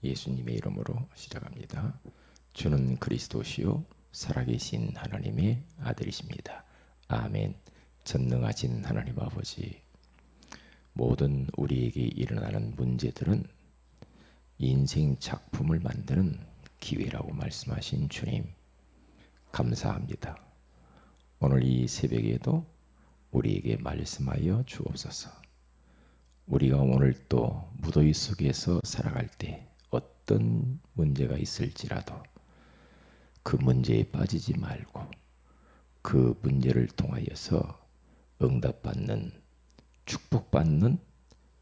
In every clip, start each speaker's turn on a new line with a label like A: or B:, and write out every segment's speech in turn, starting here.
A: 예수님의 이름으로 시작합니다. 주는 그리스도시요 살아계신 하나님의 아들이십니다. 아멘. 전능하신 하나님 아버지, 모든 우리에게 일어나는 문제들은 인생 작품을 만드는 기회라고 말씀하신 주님, 감사합니다. 오늘 이 새벽에도 우리에게 말씀하여 주옵소서. 우리가 오늘 또 무더위 속에서 살아갈 때 어떤 문제가 있을지라도 그 문제에 빠지지 말고 그 문제를 통하여서 응답받는, 축복받는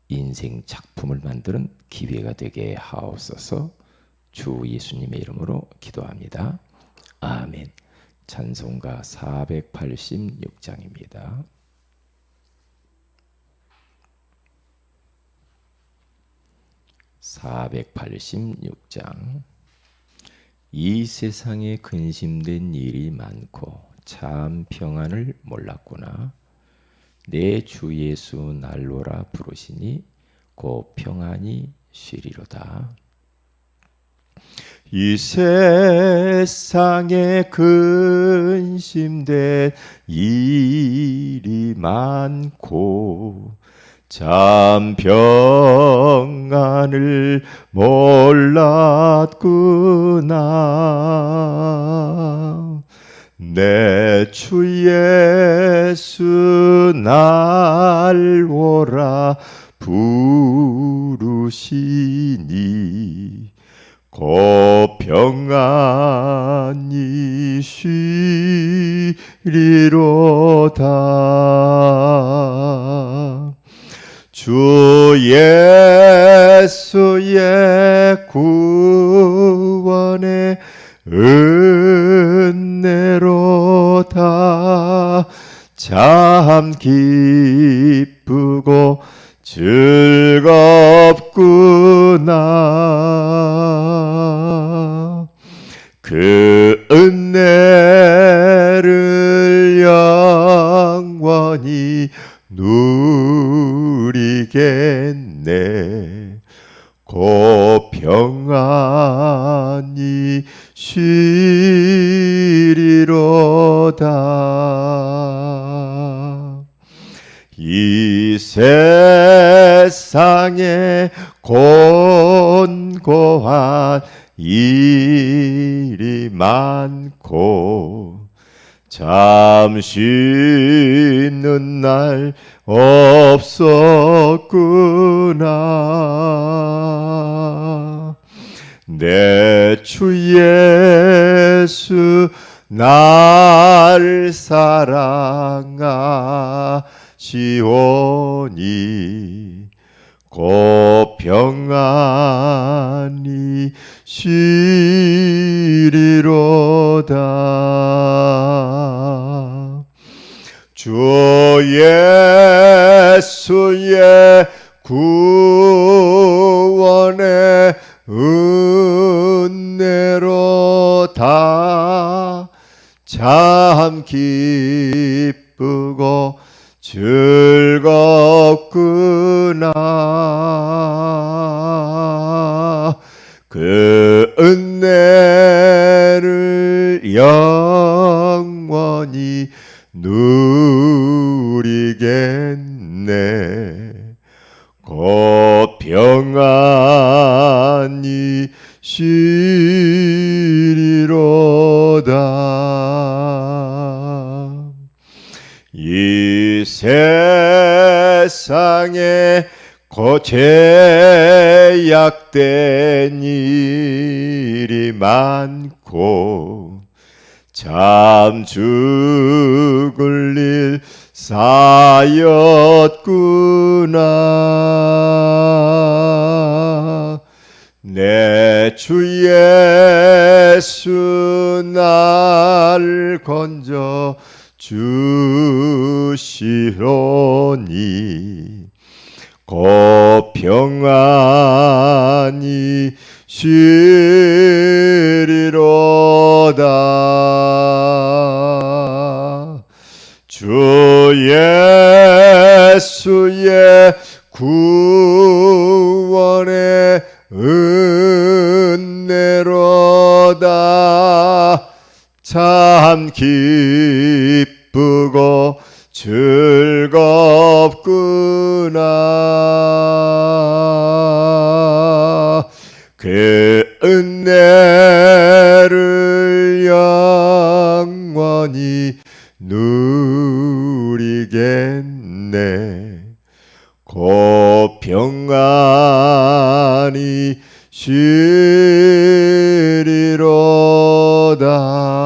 A: 인생 작품을 만드는 기회가 되게 하옵소서. 주 예수님의 이름으로 기도합니다. 아멘. 찬송가 486장입니다. (486장) 이 세상에 근심된 일이 많고 참 평안을 몰랐구나. 내 주 예수 날로라 부르시니 곧 평안이 쉬리로다. 이 세상에 근심된 일이 많고 참 평안을 몰랐구나. 내 주 예수 날 오라 부르시니 곧 평안이 쉬리로다. 주 예수의 구원의 은혜로다. 참 기쁘고 즐겁구나. 그 은혜를 영원히 누리겠네. 곧 평안이 쉬리로다. 이 세상에 곤고한 일이 많고 참 쉬는 날 없었구나. 내 주 예수 날 사랑하시오니 곧 평안이 쉬리로다. 주 예수의 구원의 은혜로다. 참 기쁘고 즐겁구나. 그 은혜를 영원히 누리겠네. 곧 평안이 쉬리로다. 이 세상에 제약된 일이 많고 참 죽을 일 쌓였구나. 내 주 예수 날 건져 주시오니 곧 평안이 쉬리로다. 주 예수의 구원의 기쁘고 즐겁구나. 그 은혜를 영원히 누리겠네. 곧 평안히 쉬리로다.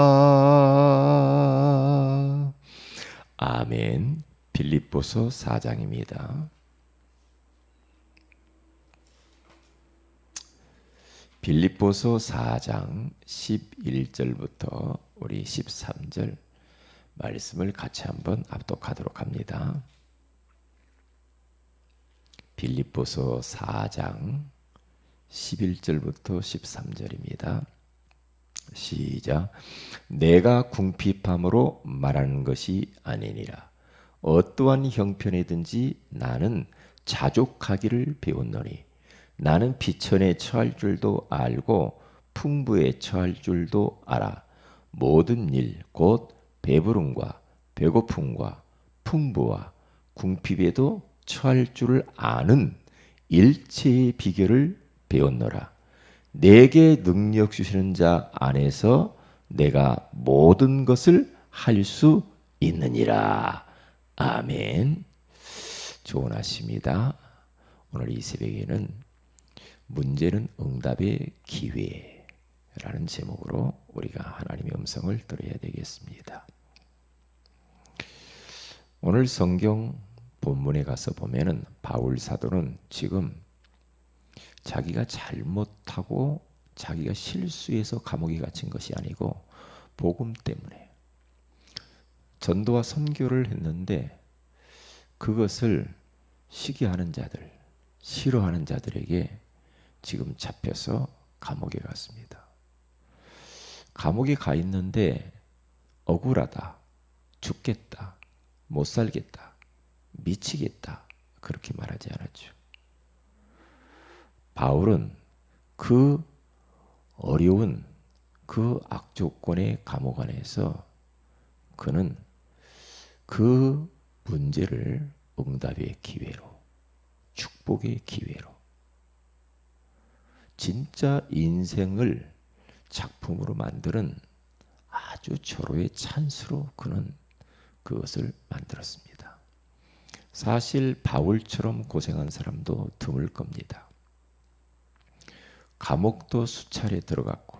A: 아멘. 빌립보서 4장입니다. 빌립보서 4장 11절부터 우리 13절 말씀을 같이 한번 합독하도록 합니다. 빌립보서 4장 11절부터 13절입니다. 시작. 내가 궁핍함으로 말하는 것이 아니니라. 어떠한 형편이든지 나는 자족하기를 배웠노니 나는 비천에 처할 줄도 알고 풍부에 처할 줄도 알아. 모든 일 곧 배부름과 배고픔과 풍부와 궁핍에도 처할 줄을 아는 일체의 비결을 배웠노라. 내게 능력 주시는 자 안에서 내가 모든 것을 할 수 있느니라. 아멘. 좋은 아침입니다. 오늘 이 새벽에는 문제는 응답의 기회라는 제목으로 우리가 하나님의 음성을 들어야 되겠습니다. 오늘 성경 본문에 가서 보면은 바울 사도는 지금 자기가 잘못하고 자기가 실수해서 감옥에 갇힌 것이 아니고 복음 때문에 전도와 선교를 했는데 그것을 시기하는 자들, 싫어하는 자들에게 지금 잡혀서 감옥에 갔습니다. 감옥에 가 있는데 억울하다, 죽겠다, 못 살겠다, 미치겠다 그렇게 말하지 않았죠. 바울은 그 어려운 그 악조건의 감옥 안에서 그는 그 문제를 응답의 기회로, 축복의 기회로, 진짜 인생을 작품으로 만드는 아주 절호의 찬스로 그는 그것을 만들었습니다. 사실 바울처럼 고생한 사람도 드물 겁니다. 감옥도 수차례 들어갔고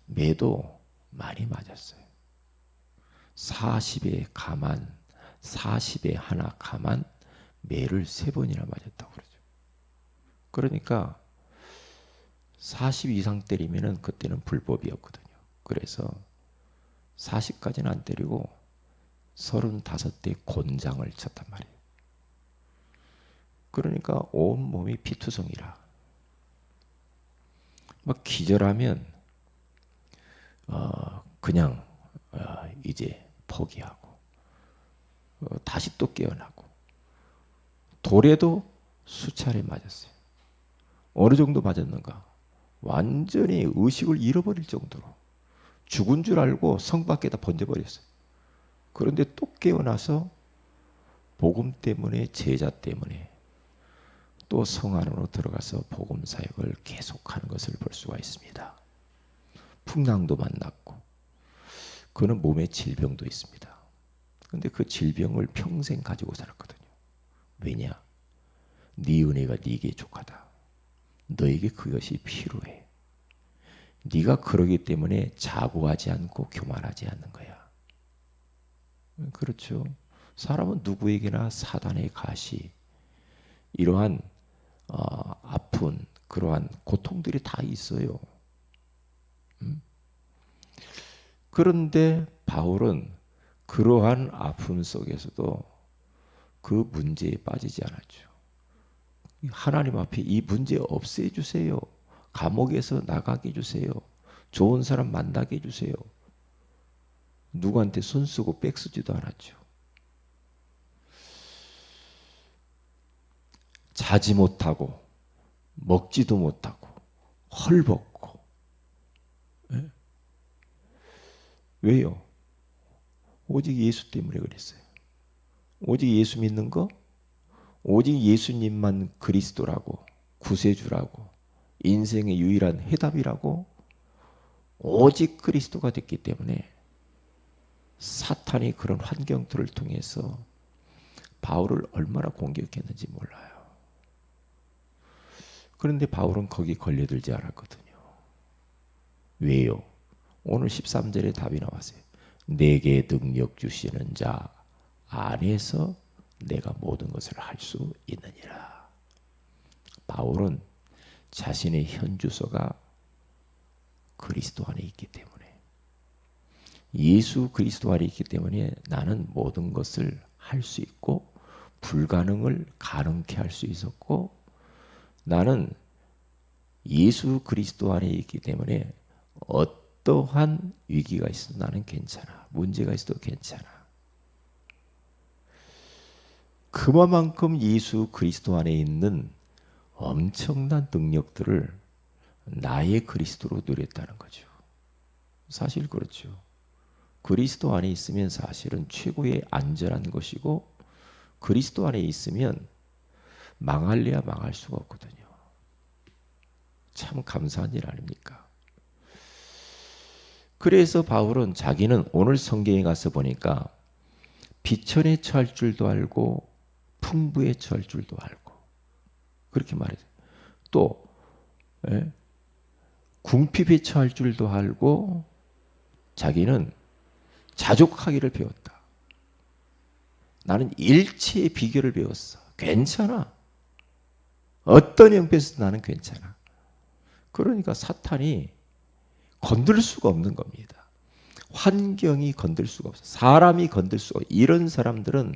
A: 매도 많이 맞았어요. 40에 가만, 40에 하나 가만 매를 3번이나 맞았다고 그러죠. 그러니까 40 이상 때리면은 그때는 불법이었거든요. 그래서 40까지는 안 때리고 35대 곤장을 쳤단 말이에요. 그러니까 온 몸이 피투성이라. 막 기절하면 그냥 이제 포기하고 다시 또 깨어나고 돌에도 수차례 맞았어요. 어느 정도 맞았는가? 완전히 의식을 잃어버릴 정도로 죽은 줄 알고 성 밖에다 번져버렸어요. 그런데 또 깨어나서 복음 때문에 제자 때문에 또 성 안으로 들어가서 복음 사역을 계속하는 것을 볼 수가 있습니다. 풍랑도 만났고 그는 몸에 질병도 있습니다. 그런데 그 질병을 평생 가지고 살았거든요. 왜냐? 네 은혜가 네게 족하다. 너에게 그것이 필요해. 네가 그러기 때문에 자고하지 않고 교만하지 않는 거야. 그렇죠. 사람은 누구에게나 사단의 가시, 이러한 아픈 그러한 고통들이 다 있어요. 그런데 바울은 그러한 아픔 속에서도 그 문제에 빠지지 않았죠. 하나님 앞에 이 문제 없애주세요. 감옥에서 나가게 해주세요. 좋은 사람 만나게 해주세요. 누구한테 손 쓰고 백 쓰지도 않았죠. 자지 못하고 먹지도 못하고 헐벗고 왜요? 오직 예수 때문에 그랬어요. 오직 예수 믿는 거, 오직 예수님만 그리스도라고, 구세주라고, 인생의 유일한 해답이라고, 오직 그리스도가 됐기 때문에 사탄이 그런 환경들을 통해서 바울을 얼마나 공격했는지 몰라요. 그런데 바울은 거기 걸려들지 않았거든요. 왜요? 오늘 13절에 답이 나왔어요. 내게 능력 주시는 자 안에서 내가 모든 것을 할 수 있느니라. 바울은 자신의 현주소가 그리스도 안에 있기 때문에, 예수 그리스도 안에 있기 때문에 나는 모든 것을 할 수 있고 불가능을 가능케 할 수 있었고, 나는 예수 그리스도 안에 있기 때문에 어떠한 위기가 있어도 나는 괜찮아. 문제가 있어도 괜찮아. 그만큼 예수 그리스도 안에 있는 엄청난 능력들을 나의 그리스도로 누렸다는 거죠. 사실 그렇죠. 그리스도 안에 있으면 사실은 최고의 안전한 것이고, 그리스도 안에 있으면 망할래야 망할 수가 없거든요. 참 감사한 일 아닙니까? 그래서 바울은 자기는 오늘 성경에 가서 보니까 비천에 처할 줄도 알고 풍부에 처할 줄도 알고 그렇게 말해요. 또 궁핍에 처할 줄도 알고 자기는 자족하기를 배웠다. 나는 일체의 비결을 배웠어. 괜찮아. 어떤 형편에서 나는 괜찮아. 그러니까 사탄이 건들 수가 없는 겁니다. 환경이 건들 수가 없어. 사람이 건들 수가 없어. 이런 사람들은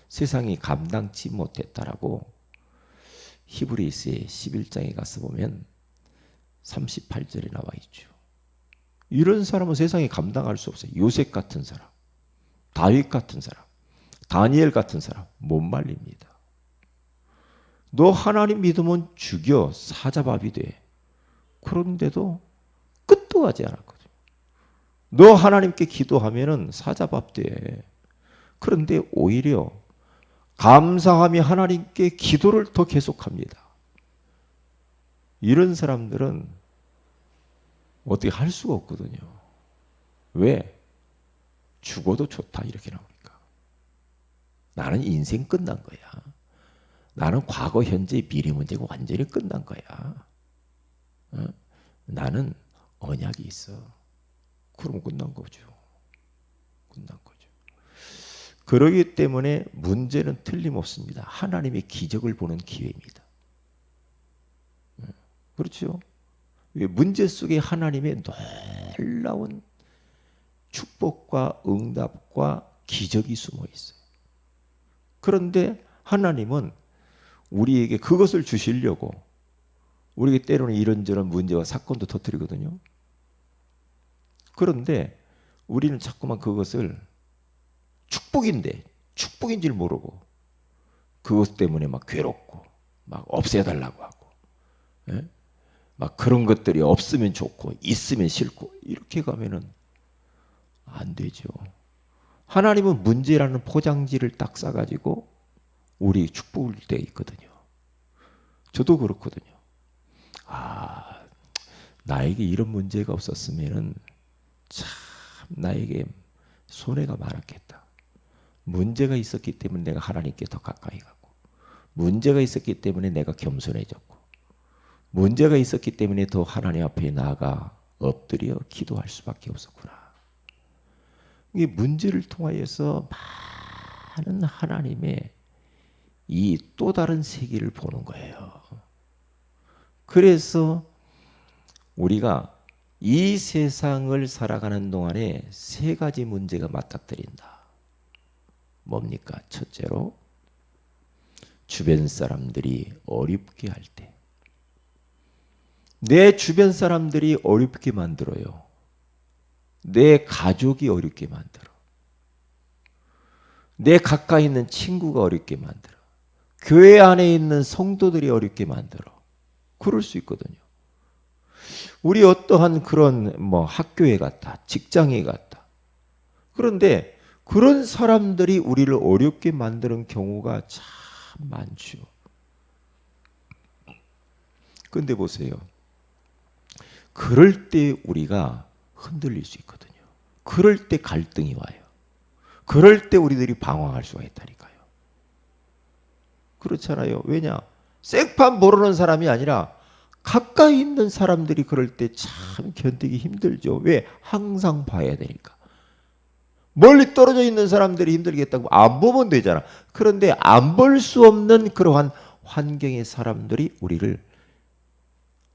A: 세상이 감당치 못했다라고 히브리서의 11장에 가서 보면 38절에 나와 있죠. 이런 사람은 세상에 감당할 수 없어요. 요셉 같은 사람, 다윗 같은 사람, 다니엘 같은 사람 못 말립니다. 너 하나님 믿으면 죽여 사자밥이 돼. 그런데도 끝도 하지 않았거든요. 너 하나님께 기도하면은 사자밥 돼. 그런데 오히려 감사하며 하나님께 기도를 더 계속합니다. 이런 사람들은 어떻게 할 수가 없거든요. 왜? 죽어도 좋다 이렇게 나오니까. 나는 인생 끝난 거야. 나는 과거, 현재, 미래 문제가 완전히 끝난 거야. 나는 언약이 있어. 그럼 끝난 거죠. 끝난 거죠. 그러기 때문에 문제는 틀림없습니다. 하나님의 기적을 보는 기회입니다. 그렇죠? 문제 속에 하나님의 놀라운 축복과 응답과 기적이 숨어 있어요. 그런데 하나님은 우리에게 그것을 주시려고 우리에게 때로는 이런저런 문제와 사건도 터뜨리거든요. 그런데 우리는 자꾸만 그것을 축복인데 축복인 줄 모르고 그것 때문에 막 괴롭고 막 없애달라고 하고 막 그런 것들이 없으면 좋고 있으면 싫고 이렇게 가면은 안 되죠. 하나님은 문제라는 포장지를 딱 싸가지고 우리 축복을 줄 때가 있거든요. 저도 그렇거든요. 나에게 이런 문제가 없었으면은 참 나에게 손해가 많았겠다. 문제가 있었기 때문에 내가 하나님께 더 가까이 가고, 문제가 있었기 때문에 내가 겸손해졌고, 문제가 있었기 때문에 더 하나님 앞에 나아가 엎드려 기도할 수밖에 없었구나. 이 문제를 통하여서 많은 하나님의 이 또 다른 세계를 보는 거예요. 그래서 우리가 이 세상을 살아가는 동안에 세 가지 문제가 맞닥뜨린다. 뭡니까? 첫째로 주변 사람들이 어렵게 할 때, 내 주변 사람들이 어렵게 만들어요. 내 가족이 어렵게 만들어. 내 가까이 있는 친구가 어렵게 만들어. 교회 안에 있는 성도들이 어렵게 만들어. 그럴 수 있거든요. 우리 어떠한 그런 학교에 갔다, 직장에 갔다, 그런데 그런 사람들이 우리를 어렵게 만드는 경우가 참 많죠. 근데 보세요. 그럴 때 우리가 흔들릴 수 있거든요. 그럴 때 갈등이 와요. 그럴 때 우리들이 방황할 수가 있다니까요. 그렇잖아요. 왜냐? 생판 모르는 사람이 아니라 가까이 있는 사람들이 그럴 때 참 견디기 힘들죠. 왜? 항상 봐야 되니까. 멀리 떨어져 있는 사람들이 힘들겠다고 안 보면 되잖아. 그런데 안 볼 수 없는 그러한 환경의 사람들이 우리를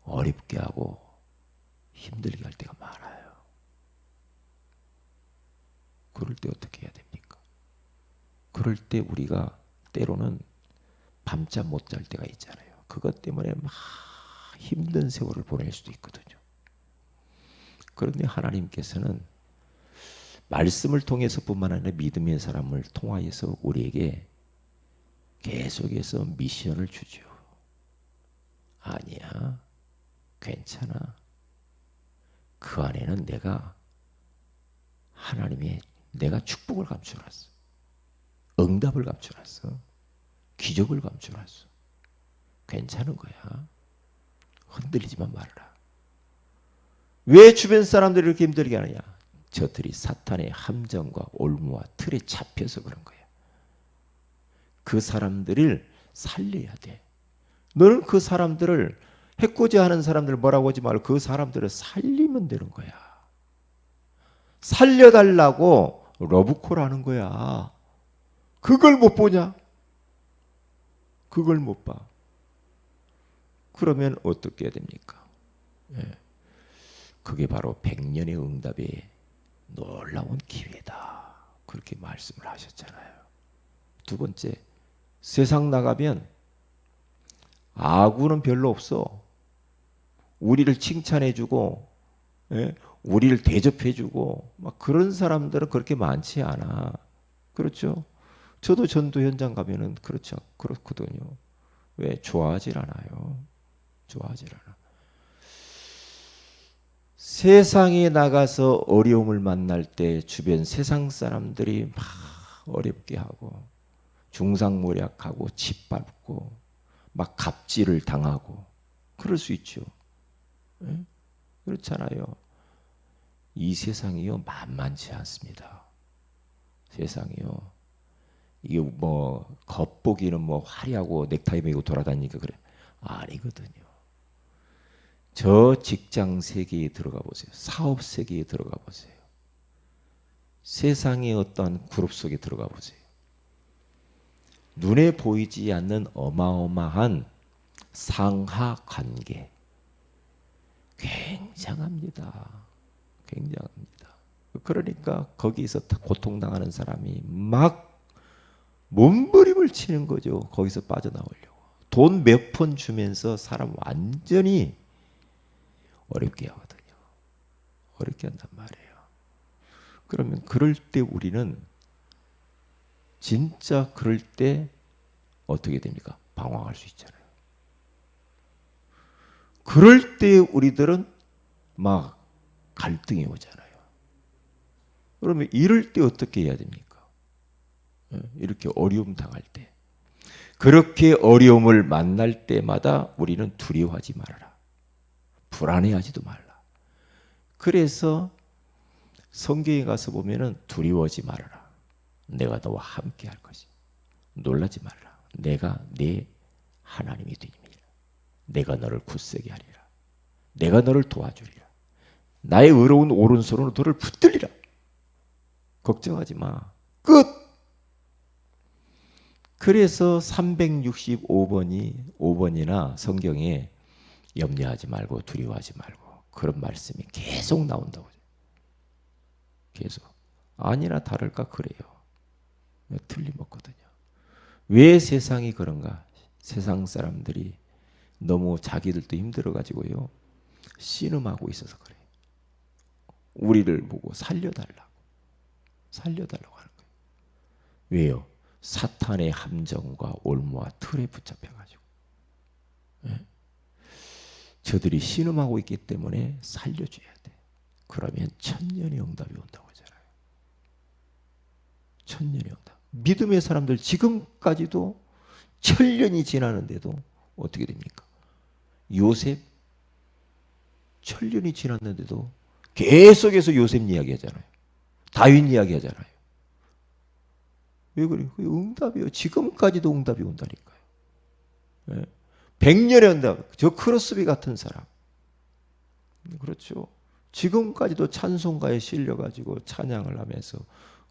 A: 어렵게 하고 힘들게 할 때가 많아요. 그럴 때 어떻게 해야 됩니까? 그럴 때 우리가 때로는 밤잠 못 잘 때가 있잖아요. 그것 때문에 막 힘든 세월을 보낼 수도 있거든요. 그런데 하나님께서는 말씀을 통해서뿐만 아니라 믿음의 사람을 통하여서 우리에게 계속해서 미션을 주죠. 아니야, 괜찮아. 그 안에는 내가 축복을 감춰놨어. 응답을 감춰놨어. 기적을 감춰놨어. 괜찮은 거야. 흔들리지만 말라. 왜 주변 사람들이 이렇게 힘들게 하느냐? 저들이 사탄의 함정과 올무와 틀에 잡혀서 그런 거야. 그 사람들을 살려야 돼. 너는 그 사람들을 해코지 하는 사람들 뭐라고 하지 말고 그 사람들을 살리면 되는 거야. 살려달라고 러브콜 하는 거야. 그걸 못 보냐? 그걸 못 봐. 그러면 어떻게 해야 됩니까? 예. 그게 바로 100년의 응답의 놀라운 기회다. 그렇게 말씀을 하셨잖아요. 두 번째, 세상 나가면 아구는 별로 없어. 우리를 칭찬해주고, 예? 우리를 대접해주고, 막 그런 사람들은 그렇게 많지 않아. 그렇죠? 저도 전도 현장 가면은 그렇거든요. 왜? 좋아하질 않아요. 좋아하질 않아. 세상에 나가서 어려움을 만날 때 주변 세상 사람들이 막 어렵게 하고 중상모략하고 짓밟고 막 갑질을 당하고 그럴 수 있죠. 네? 그렇잖아요. 이 세상이요 만만치 않습니다. 세상이요. 이게 뭐 겉보기는 뭐 화려하고 넥타이 메고 돌아다니니까 그래. 아니거든요. 저 직장 세계에 들어가 보세요. 사업 세계에 들어가 보세요. 세상의 어떠한 그룹 속에 들어가 보세요. 눈에 보이지 않는 어마어마한 상하 관계. 굉장합니다. 굉장합니다. 그러니까 거기서 고통당하는 사람이 막 몸부림을 치는 거죠. 거기서 빠져나오려고. 돈 몇 푼 주면서 사람 완전히 어렵게 하거든요. 어렵게 한단 말이에요. 그러면 그럴 때 우리는 진짜 그럴 때 어떻게 됩니까? 방황할 수 있잖아요. 그럴 때 우리들은 막 갈등이 오잖아요. 그러면 이럴 때 어떻게 해야 됩니까? 이렇게 어려움 당할 때. 그렇게 어려움을 만날 때마다 우리는 두려워하지 말아라. 불안해하지도 말라. 그래서 성경에 가서 보면은 두려워하지 말아라. 내가 너와 함께 할 것이. 놀라지 말라. 내가 네 하나님이 되니라. 내가 너를 굳세게 하리라. 내가 너를 도와주리라. 나의 의로운 오른손으로 너를 붙들리라. 걱정하지 마. 끝. 그래서 365번이나 성경에 염려하지 말고 두려워하지 말고 그런 말씀이 계속 나온다고. 계속. 아니나 다를까 그래요. 틀림없거든요. 왜 세상이 그런가? 세상 사람들이 너무 자기들도 힘들어가지고요. 씨름하고 있어서 그래요. 우리를 보고 살려달라고 하는 거예요. 왜요? 사탄의 함정과 올무와 틀에 붙잡혀가지고. 네? 저들이 씨름하고 있기 때문에 살려줘야 돼. 그러면 천년의 응답이 온다고 하잖아요. 천년의 응답. 믿음의 사람들 지금까지도 천년이 지나는데도 어떻게 됩니까? 요셉 천년이 지났는데도 계속해서 요셉 이야기하잖아요. 다윗 이야기하잖아요. 왜 그래요? 응답이에요. 지금까지도 응답이 온다니까요. 예. 100년의 응답. 저 크로스비 같은 사람. 그렇죠. 지금까지도 찬송가에 실려가지고 찬양을 하면서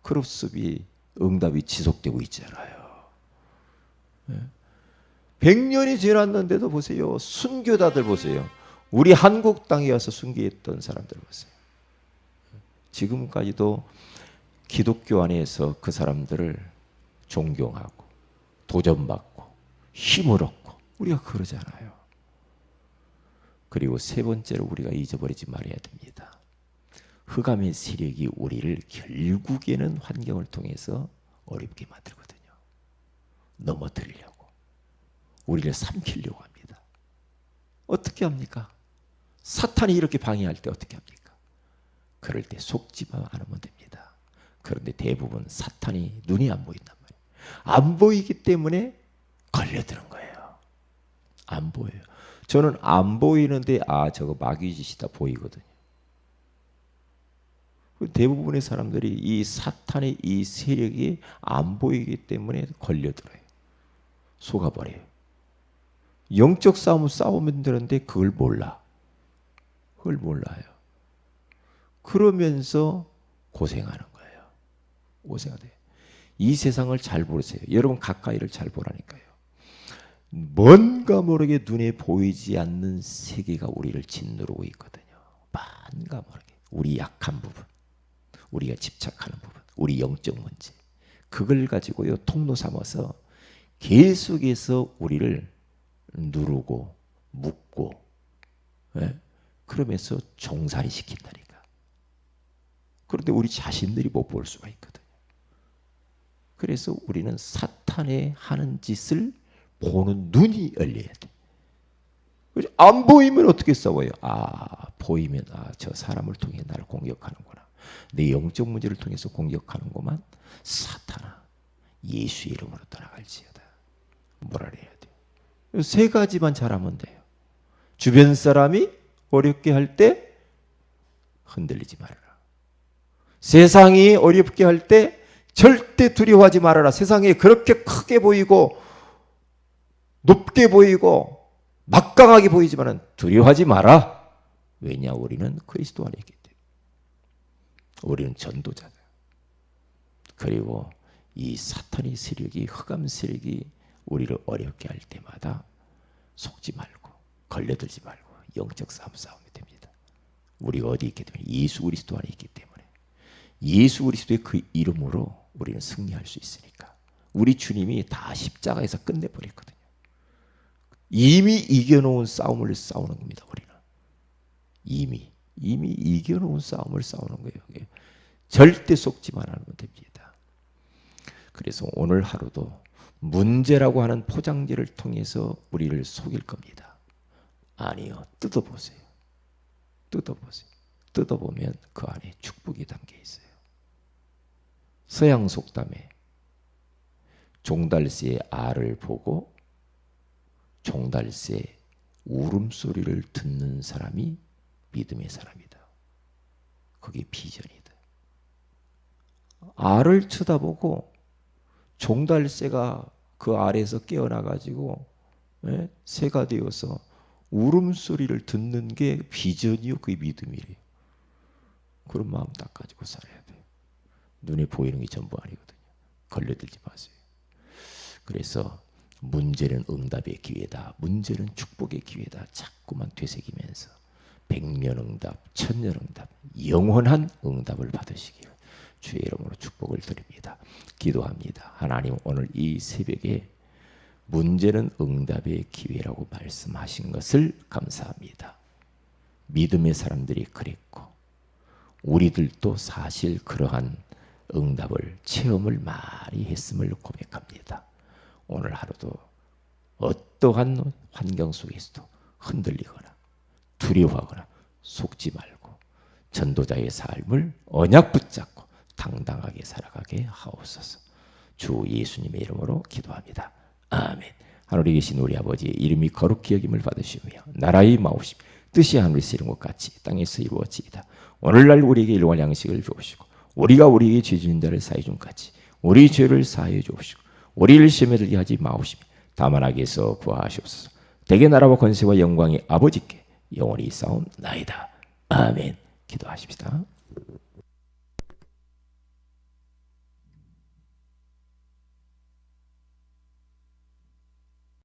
A: 크로스비 응답이 지속되고 있잖아요. 예. 100년이 지났는데도 보세요. 순교자들 보세요. 우리 한국 땅에 와서 순교했던 사람들 보세요. 지금까지도 기독교 안에서 그 사람들을 존경하고 도전받고 힘을 얻고 우리가 그러잖아요. 그리고 세 번째로 우리가 잊어버리지 말아야 됩니다. 흑암의 세력이 우리를 결국에는 환경을 통해서 어렵게 만들거든요. 넘어뜨리려고. 우리를 삼키려고 합니다. 어떻게 합니까? 사탄이 이렇게 방해할 때 어떻게 합니까? 그럴 때 속지만 않으면 됩니다. 그런데 대부분 사탄이 눈이 안 보인단 말이에요. 안 보이기 때문에 걸려드는 거예요. 안 보여요. 저는 안 보이는데 저거 마귀짓이다 보이거든요. 대부분의 사람들이 이 사탄의 이 세력이 안 보이기 때문에 걸려들어요. 속아버려요. 영적 싸움을 싸우면 되는데 그걸 몰라. 그걸 몰라요. 그러면서 고생하는 거예요. 고생하대요. 이 세상을 잘 보세요. 여러분 가까이를 잘 보라니까요. 뭔가 모르게 눈에 보이지 않는 세계가 우리를 짓누르고 있거든요. 뭔가 모르게. 우리 약한 부분, 우리가 집착하는 부분, 우리 영적 문제. 그걸 가지고요 통로 삼아서 계속해서 우리를 누르고 묶고 그러면서 종살이 시킨다니까. 그런데 우리 자신들이 못 볼 수가 있거든요. 그래서 우리는 사탄의 하는 짓을 보는 눈이 열려야 돼. 안 보이면 어떻게 싸워요? 보이면 저 사람을 통해 나를 공격하는구나. 내 영적 문제를 통해서 공격하는구만. 사탄아, 예수의 이름으로 떠나갈지어다. 뭐라 해야 돼요? 세 가지만 잘하면 돼요. 주변 사람이 어렵게 할 때 흔들리지 말아라. 세상이 어렵게 할 때 절대 두려워하지 말아라. 세상이 그렇게 크게 보이고 높게 보이고 막강하게 보이지만 두려워하지 마라. 왜냐? 우리는 그리스도 안에 있기 때문에. 우리는 전도자다. 그리고 이 사탄의 세력이, 흑암 세력이 우리를 어렵게 할 때마다 속지 말고 걸려들지 말고 영적 싸움이 됩니다. 우리가 어디 있기 때문에? 예수 그리스도 안에 있기 때문에. 예수 그리스도의 그 이름으로 우리는 승리할 수 있으니까. 우리 주님이 다 십자가에서 끝내버렸거든요. 이미 이겨놓은 싸움을 싸우는 겁니다. 우리는 이미 이겨놓은 싸움을 싸우는 거예요. 절대 속지만 않으면 됩니다. 그래서 오늘 하루도 문제라고 하는 포장지를 통해서 우리를 속일 겁니다. 아니요. 뜯어보세요. 뜯어보면 그 안에 축복이 담겨 있어요. 서양 속담에 종달새의 알을 보고 종달새 울음소리를 듣는 사람이 믿음의 사람이다. 그게 비전이다. 알을 쳐다보고 종달새가 그 알에서 깨어나가지고 새가 되어서 울음소리를 듣는 게 비전이요. 그게 믿음이래요. 그런 마음 딱 가지고 살아야 돼요. 눈에 보이는 게 전부 아니거든요. 걸려들지 마세요. 그래서 문제는 응답의 기회다. 문제는 축복의 기회다. 자꾸만 되새기면서 백년응답, 천년응답, 영원한 응답을 받으시기를 주의 이름으로 축복을 드립니다. 기도합니다. 하나님, 오늘 이 새벽에 문제는 응답의 기회라고 말씀하신 것을 감사합니다. 믿음의 사람들이 그랬고 우리들도 사실 그러한 응답을 체험을 많이 했음을 고백합니다. 오늘 하루도 어떠한 환경 속에서도 흔들리거나 두려워하거나 속지 말고 전도자의 삶을 언약 붙잡고 당당하게 살아가게 하옵소서. 주 예수님의 이름으로 기도합니다. 아멘. 하늘에 계신 우리 아버지의 이름이 거룩히 여김을 받으시며 나라의 마옵심 뜻이 하늘에서 이룬 것 같이 땅에서 이루어지이다. 오늘날 우리에게 일용할 양식을 주옵시고 우리가 우리에게 죄 지은 자를 사해 준 같이 우리 죄를 사하여 주옵시고 우리를 시험에 들게 하지 마옵시며 다만 악에서 구하시옵소서. 대개 나라와 권세와 영광이 아버지께 영원히 있사옵나이다. 아멘. 기도하십시다.